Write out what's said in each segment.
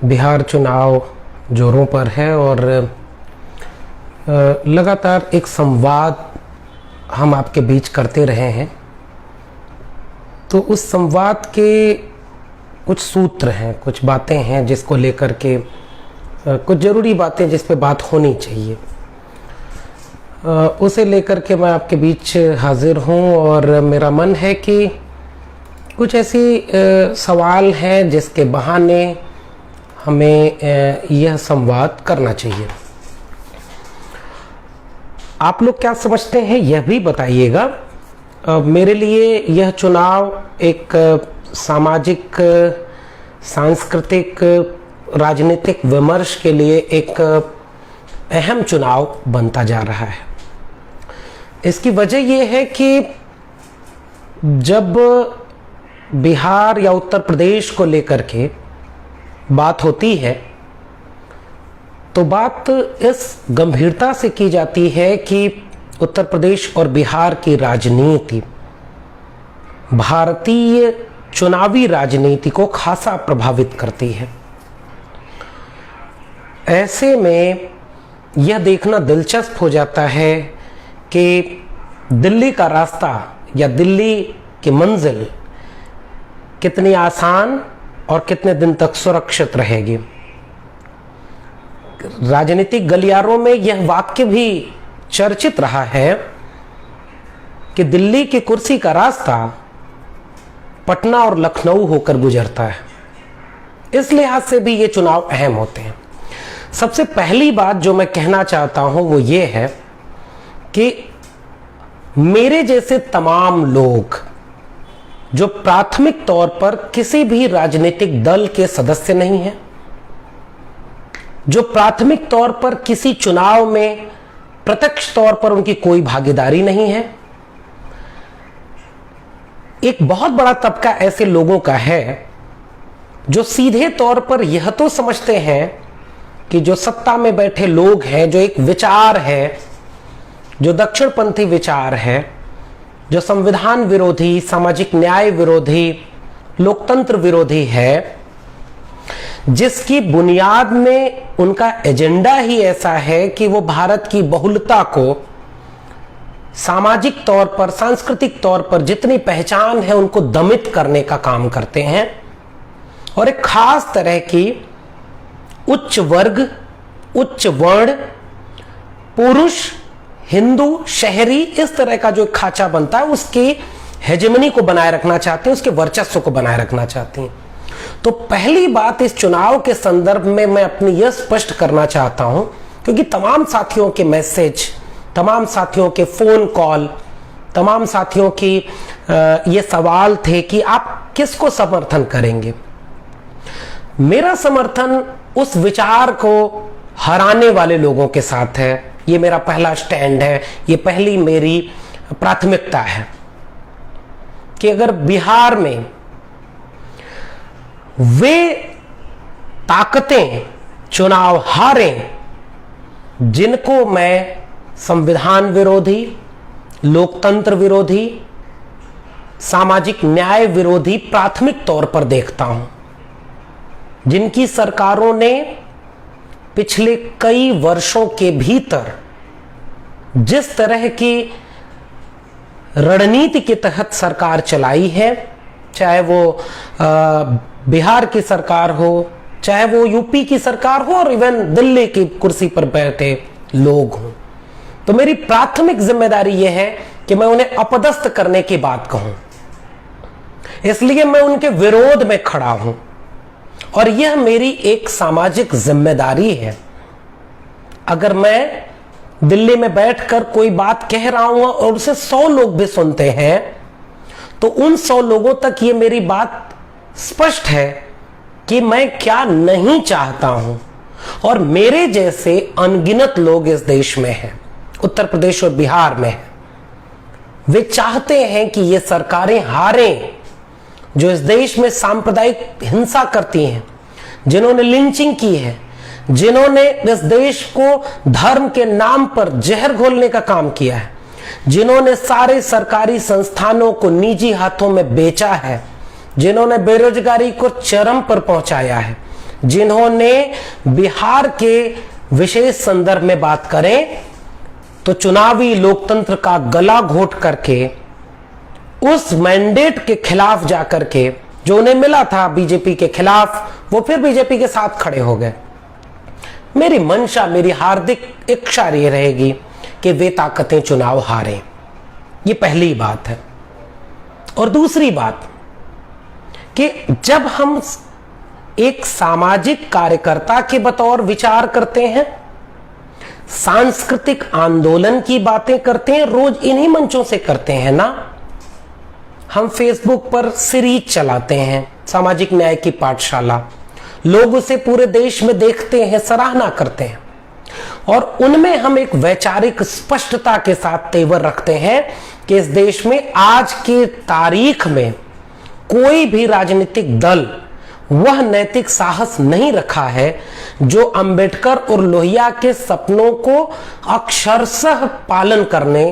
बिहार चुनाव जोरों पर है और लगातार एक संवाद हम आपके बीच करते रहे हैं। तो उस संवाद के कुछ सूत्र हैं, कुछ बातें हैं जिसको लेकर के कुछ ज़रूरी बातें जिस पे बात होनी चाहिए, उसे लेकर के मैं आपके बीच हाजिर हूँ। और मेरा मन है कि कुछ ऐसी सवाल हैं जिसके बहाने हमें यह संवाद करना चाहिए। आप लोग क्या समझते हैं यह भी बताइएगा। मेरे लिए यह चुनाव एक सामाजिक, सांस्कृतिक, राजनीतिक विमर्श के लिए एक अहम चुनाव बनता जा रहा है। इसकी वजह यह है कि जब बिहार या उत्तर प्रदेश को लेकर के बात होती है तो बात इस गंभीरता से की जाती है कि उत्तर प्रदेश और बिहार की राजनीति भारतीय चुनावी राजनीति को खासा प्रभावित करती है। ऐसे में यह देखना दिलचस्प हो जाता है कि दिल्ली का रास्ता या दिल्ली की मंजिल कितनी आसान और कितने दिन तक सुरक्षित रहेगी। राजनीतिक गलियारों में यह वाक्य भी चर्चित रहा है कि दिल्ली की कुर्सी का रास्ता पटना और लखनऊ होकर गुजरता है। इस लिहाज से भी ये चुनाव अहम होते हैं। सबसे पहली बात जो मैं कहना चाहता हूं वो ये है कि मेरे जैसे तमाम लोग जो प्राथमिक तौर पर किसी भी राजनीतिक दल के सदस्य नहीं हैं, जो प्राथमिक तौर पर किसी चुनाव में प्रत्यक्ष तौर पर उनकी कोई भागीदारी नहीं है, एक बहुत बड़ा तबका ऐसे लोगों का है जो सीधे तौर पर यह तो समझते हैं कि जो सत्ता में बैठे लोग हैं, जो एक विचार है, जो दक्षिणपंथी विचार है, जो संविधान विरोधी, सामाजिक न्याय विरोधी, लोकतंत्र विरोधी है, जिसकी बुनियाद में उनका एजेंडा ही ऐसा है कि वो भारत की बहुलता को सामाजिक तौर पर, सांस्कृतिक तौर पर जितनी पहचान है उनको दमित करने का काम करते हैं और एक खास तरह की उच्च वर्ग, उच्च वर्ण, पुरुष, हिंदू, शहरी, इस तरह का जो खांचा बनता है उसकी हेजेमनी को बनाए रखना चाहते हैं, उसके वर्चस्व को बनाए रखना चाहते हैं। तो पहली बात इस चुनाव के संदर्भ में मैं अपनी यह स्पष्ट करना चाहता हूं, क्योंकि तमाम साथियों के मैसेज, तमाम साथियों के फोन कॉल, तमाम साथियों की ये सवाल थे कि आप किसको समर्थन करेंगे। मेरा समर्थन उस विचार को हराने वाले लोगों के साथ है। ये मेरा पहला स्टैंड है, ये पहली मेरी प्राथमिकता है कि अगर बिहार में वे ताकतें चुनाव हारें जिनको मैं संविधान विरोधी, लोकतंत्र विरोधी, सामाजिक न्याय विरोधी प्राथमिक तौर पर देखता हूं, जिनकी सरकारों ने पिछले कई वर्षों के भीतर जिस तरह की रणनीति के तहत सरकार चलाई है, चाहे वो बिहार की सरकार हो, चाहे वो यूपी की सरकार हो और इवन दिल्ली की कुर्सी पर बैठे लोग हों, तो मेरी प्राथमिक जिम्मेदारी यह है कि मैं उन्हें अपदस्थ करने की बात कहूं। इसलिए मैं उनके विरोध में खड़ा हूं और यह मेरी एक सामाजिक जिम्मेदारी है। अगर मैं दिल्ली में बैठकर कोई बात कह रहा हूं और उसे 100 लोग भी सुनते हैं तो उन 100 लोगों तक ये मेरी बात स्पष्ट है कि मैं क्या नहीं चाहता हूं। और मेरे जैसे अनगिनत लोग इस देश में हैं, उत्तर प्रदेश और बिहार में हैं। वे चाहते हैं कि ये सरकारें हारें जो इस देश में सांप्रदायिक हिंसा करती हैं, जिन्होंने लिंचिंग की है, जिन्होंने इस देश को धर्म के नाम पर जहर घोलने का काम किया है, जिन्होंने सारे सरकारी संस्थानों को निजी हाथों में बेचा है, जिन्होंने बेरोजगारी को चरम पर पहुंचाया है, जिन्होंने बिहार के विशेष संदर्भ में बात करें तो चुनावी लोकतंत्र का गला घोट करके उस मैंडेट के खिलाफ जाकर के जो उन्हें मिला था बीजेपी के खिलाफ, वो फिर बीजेपी के साथ खड़े हो गए। मेरी मंशा, मेरी हार्दिक इच्छा ये रहेगी कि वे ताकतें चुनाव हारें। ये पहली बात है। और दूसरी बात कि जब हम एक सामाजिक कार्यकर्ता के बतौर विचार करते हैं, सांस्कृतिक आंदोलन की बातें करते हैं, रोज इन्हीं मंचों से करते हैं ना। हम फेसबुक पर सीरीज चलाते हैं, सामाजिक न्याय की पाठशाला, लोग उसे पूरे देश में देखते हैं, सराहना करते हैं, और उनमें हम एक वैचारिक स्पष्टता के साथ तेवर रखते हैं कि इस देश में आज की तारीख में कोई भी राजनीतिक दल वह नैतिक साहस नहीं रखा है जो अंबेडकर और लोहिया के सपनों को अक्षरशः पालन करने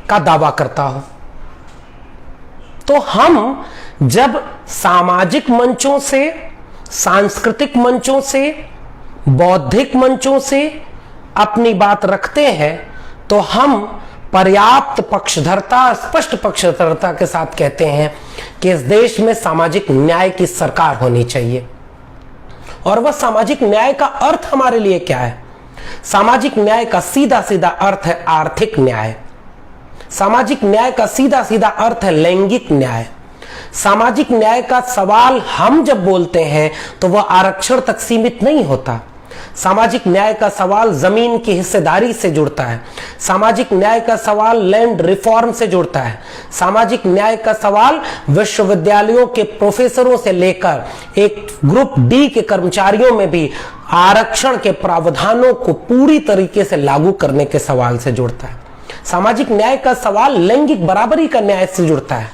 का दावा करता हो। तो हम जब सामाजिक मंचों से, सांस्कृतिक मंचों से, बौद्धिक मंचों से अपनी बात रखते हैं तो हम पर्याप्त पक्षधरता, स्पष्ट पक्षधरता के साथ कहते हैं कि इस देश में सामाजिक न्याय की सरकार होनी चाहिए। और वह सामाजिक न्याय का अर्थ हमारे लिए क्या है? सामाजिक न्याय का सीधा सीधा अर्थ है आर्थिक न्याय। सामाजिक न्याय का सीधा सीधा अर्थ है लैंगिक न्याय। सामाजिक न्याय का सवाल हम जब बोलते हैं तो वह आरक्षण तक सीमित नहीं होता। सामाजिक न्याय का सवाल जमीन की हिस्सेदारी से जुड़ता है। सामाजिक न्याय का सवाल लैंड रिफॉर्म से जुड़ता है। सामाजिक न्याय का सवाल विश्वविद्यालयों के प्रोफेसरों से लेकर एक ग्रुप डी के कर्मचारियों में भी आरक्षण के प्रावधानों को पूरी तरीके से लागू करने के सवाल से जुड़ता है। सामाजिक न्याय का सवाल लैंगिक बराबरी का न्याय से जुड़ता है,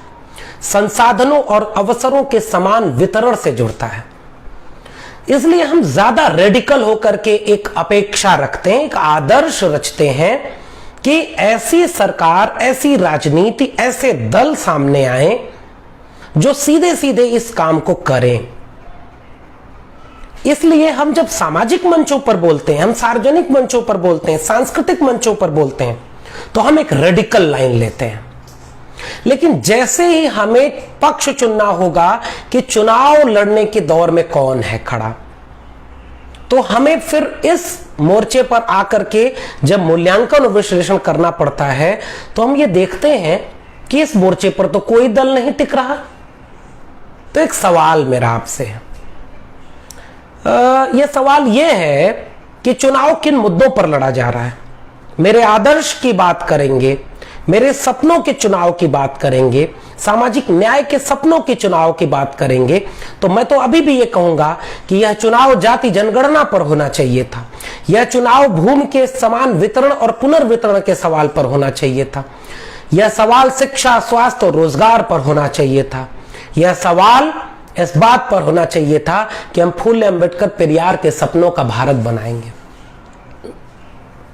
संसाधनों और अवसरों के समान वितरण से जुड़ता है। इसलिए हम ज्यादा रेडिकल होकर के एक अपेक्षा रखते हैं, एक आदर्श रचते हैं कि ऐसी सरकार, ऐसी राजनीति, ऐसे दल सामने आए जो सीधे सीधे इस काम को करें। इसलिए हम जब सामाजिक मंचों पर बोलते हैं, हम सार्वजनिक मंचों पर बोलते हैं, सांस्कृतिक मंचों पर बोलते हैं, तो हम एक रेडिकल लाइन लेते हैं। लेकिन जैसे ही हमें पक्ष चुनना होगा कि चुनाव लड़ने के दौर में कौन है खड़ा, तो हमें फिर इस मोर्चे पर आकर के जब मूल्यांकन और विश्लेषण करना पड़ता है तो हम ये देखते हैं कि इस मोर्चे पर तो कोई दल नहीं टिक रहा। तो एक सवाल मेरा आपसे है, यह सवाल यह है कि चुनाव किन मुद्दों पर लड़ा जा रहा है। मेरे आदर्श की बात करेंगे, मेरे सपनों के चुनाव की बात करेंगे, सामाजिक न्याय के सपनों के चुनाव की बात करेंगे, तो मैं तो अभी भी ये कहूंगा कि यह चुनाव जाति जनगणना पर होना चाहिए था। यह चुनाव भूमि के समान वितरण और पुनर्वितरण के सवाल पर होना चाहिए था। यह सवाल शिक्षा, स्वास्थ्य और रोजगार पर होना चाहिए था। यह सवाल इस बात पर होना चाहिए था कि हम फूले अम्बेडकर पेरियार के सपनों का भारत बनाएंगे।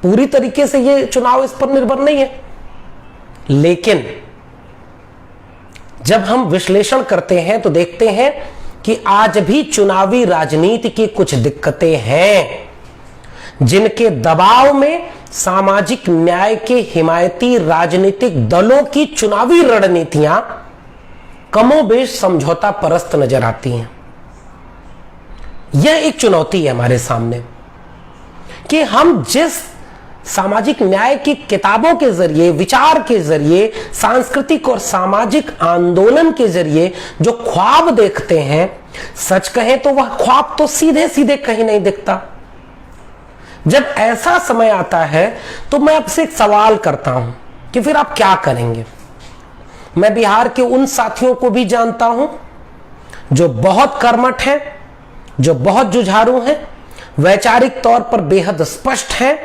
पूरी तरीके से यह चुनाव इस पर निर्भर नहीं है, लेकिन जब हम विश्लेषण करते हैं तो देखते हैं कि आज भी चुनावी राजनीति की कुछ दिक्कतें हैं जिनके दबाव में सामाजिक न्याय के हिमायती राजनीतिक दलों की चुनावी रणनीतियां कमोबेश समझौता परस्त नजर आती हैं। यह एक चुनौती है हमारे सामने कि हम जिस सामाजिक न्याय की किताबों के जरिए, विचार के जरिए, सांस्कृतिक और सामाजिक आंदोलन के जरिए जो ख्वाब देखते हैं, सच कहें तो वह ख्वाब तो सीधे सीधे कहीं नहीं दिखता। जब ऐसा समय आता है तो मैं आपसे एक सवाल करता हूं कि फिर आप क्या करेंगे। मैं बिहार के उन साथियों को भी जानता हूं जो बहुत कर्मठ हैं, जो बहुत जुझारू हैं, वैचारिक तौर पर बेहद स्पष्ट हैं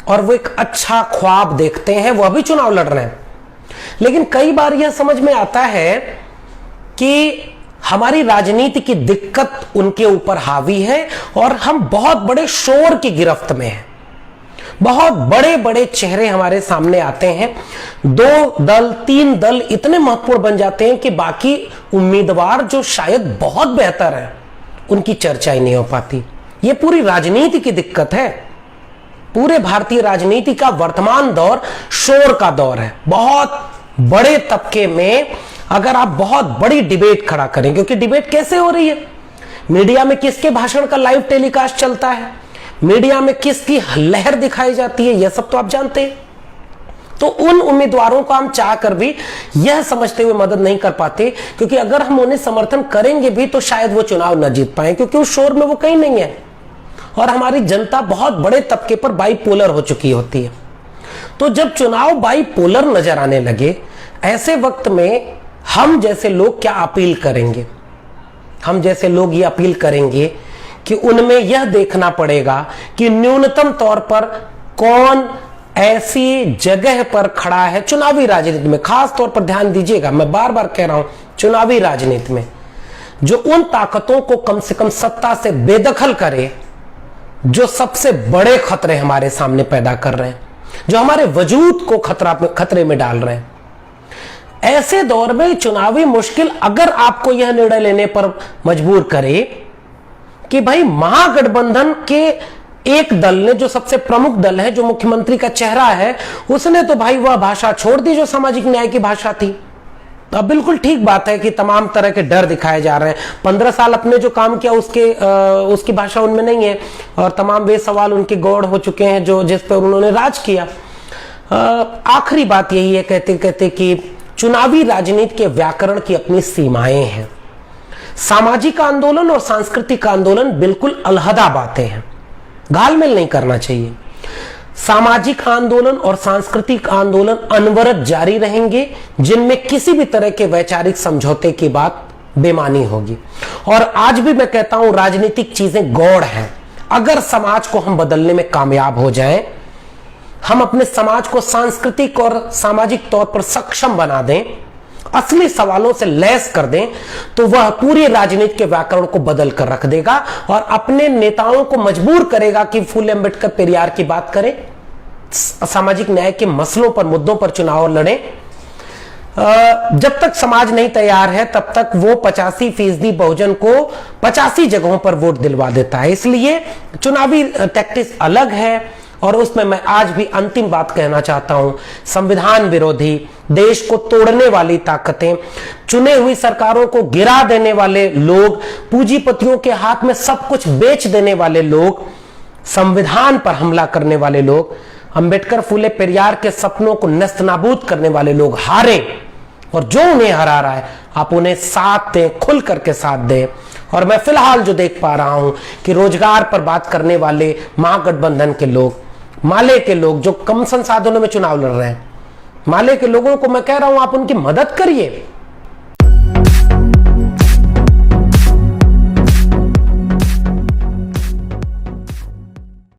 और वो एक अच्छा ख्वाब देखते हैं, वह भी चुनाव लड़ रहे हैं। लेकिन कई बार यह समझ में आता है कि हमारी राजनीति की दिक्कत उनके ऊपर हावी है और हम बहुत बड़े शोर की गिरफ्त में हैं। बहुत बड़े बड़े चेहरे हमारे सामने आते हैं, 2 दल 3 दल इतने महत्वपूर्ण बन जाते हैं कि बाकी उम्मीदवार जो शायद बहुत बेहतर है उनकी चर्चा ही नहीं हो पाती। ये पूरी राजनीति की दिक्कत है। पूरे भारतीय राजनीति का वर्तमान दौर शोर का दौर है। बहुत बड़े तबके में अगर आप बहुत बड़ी डिबेट खड़ा करें, क्योंकि डिबेट कैसे हो रही है, मीडिया में किसके भाषण का लाइव टेलीकास्ट चलता है, मीडिया में किसकी लहर दिखाई जाती है, यह सब तो आप जानते हैं। तो उन उम्मीदवारों को हम चाहकर भी यह समझते हुए मदद नहीं कर पाते, क्योंकि अगर हम उन्हें समर्थन करेंगे भी तो शायद वो चुनाव न जीत पाए, क्योंकि उस शोर में वो कहीं नहीं है। और हमारी जनता बहुत बड़े तबके पर बाइपोलर हो चुकी होती है। तो जब चुनाव बाइपोलर नजर आने लगे, ऐसे वक्त में हम जैसे लोग क्या अपील करेंगे? हम जैसे लोग ये अपील करेंगे कि उनमें यह देखना पड़ेगा कि न्यूनतम तौर पर कौन ऐसी जगह पर खड़ा है चुनावी राजनीति में। खास तौर पर ध्यान दीजिएगा, मैं बार बार कह रहा हूं, चुनावी राजनीति में जो उन ताकतों को कम से कम सत्ता से बेदखल करे जो सबसे बड़े खतरे हमारे सामने पैदा कर रहे हैं, जो हमारे वजूद को खतरे में डाल रहे हैं। ऐसे दौर में चुनावी मुश्किल अगर आपको यह निर्णय लेने पर मजबूर करे कि भाई महागठबंधन के एक दल ने, जो सबसे प्रमुख दल है, जो मुख्यमंत्री का चेहरा है, उसने तो भाई वह भाषा छोड़ दी जो सामाजिक न्याय की भाषा थी। तो अब बिल्कुल ठीक बात है कि तमाम तरह के डर दिखाए जा रहे हैं। 15 साल अपने जो काम किया उसकी भाषा उनमें नहीं है, और तमाम वे सवाल उनके गौड़ हो चुके हैं जो जिस पर उन्होंने राज किया। आखिरी बात यही है कहते कहते कि चुनावी राजनीति के व्याकरण की अपनी सीमाएं हैं। सामाजिक आंदोलन और सांस्कृतिक आंदोलन बिल्कुल अलहदा बातें हैं, घालमेल नहीं करना चाहिए। सामाजिक आंदोलन और सांस्कृतिक आंदोलन अनवरत जारी रहेंगे, जिनमें किसी भी तरह के वैचारिक समझौते की बात बेमानी होगी। और आज भी मैं कहता हूं, राजनीतिक चीजें गौड़ हैं। अगर समाज को हम बदलने में कामयाब हो जाएं, हम अपने समाज को सांस्कृतिक और सामाजिक तौर पर सक्षम बना दें, असली सवालों से लैस कर दें, तो वह पूरी राजनीति के व्याकरण को बदल कर रख देगा और अपने नेताओं को मजबूर करेगा कि फूले अंबेडकर पेरियार की बात करें, सामाजिक न्याय के मसलों पर, मुद्दों पर चुनाव लड़ें। जब तक समाज नहीं तैयार है तब तक वो 85% बहुजन को 85 जगहों पर वोट दिलवा देता है। इसलिए चुनावी टैक्टिक्स अलग है। और उसमें मैं आज भी अंतिम बात कहना चाहता हूं, संविधान विरोधी, देश को तोड़ने वाली ताकतें, चुने हुई सरकारों को गिरा देने वाले लोग, पूंजीपतियों के हाथ में सब कुछ बेच देने वाले लोग, संविधान पर हमला करने वाले लोग, अंबेडकर फूले पेरियार के सपनों को नस्तनाबूद करने वाले लोग हारे। और जो उन्हें हरा रहा है आप उन्हें साथ दें, खुल करके साथ दें। और मैं फिलहाल जो देख पा रहा हूं कि रोजगार पर बात करने वाले महागठबंधन के लोग, माले के लोग जो कम संसाधनों में चुनाव लड़ रहे हैं, माले के लोगों को मैं कह रहा हूं आप उनकी मदद करिए।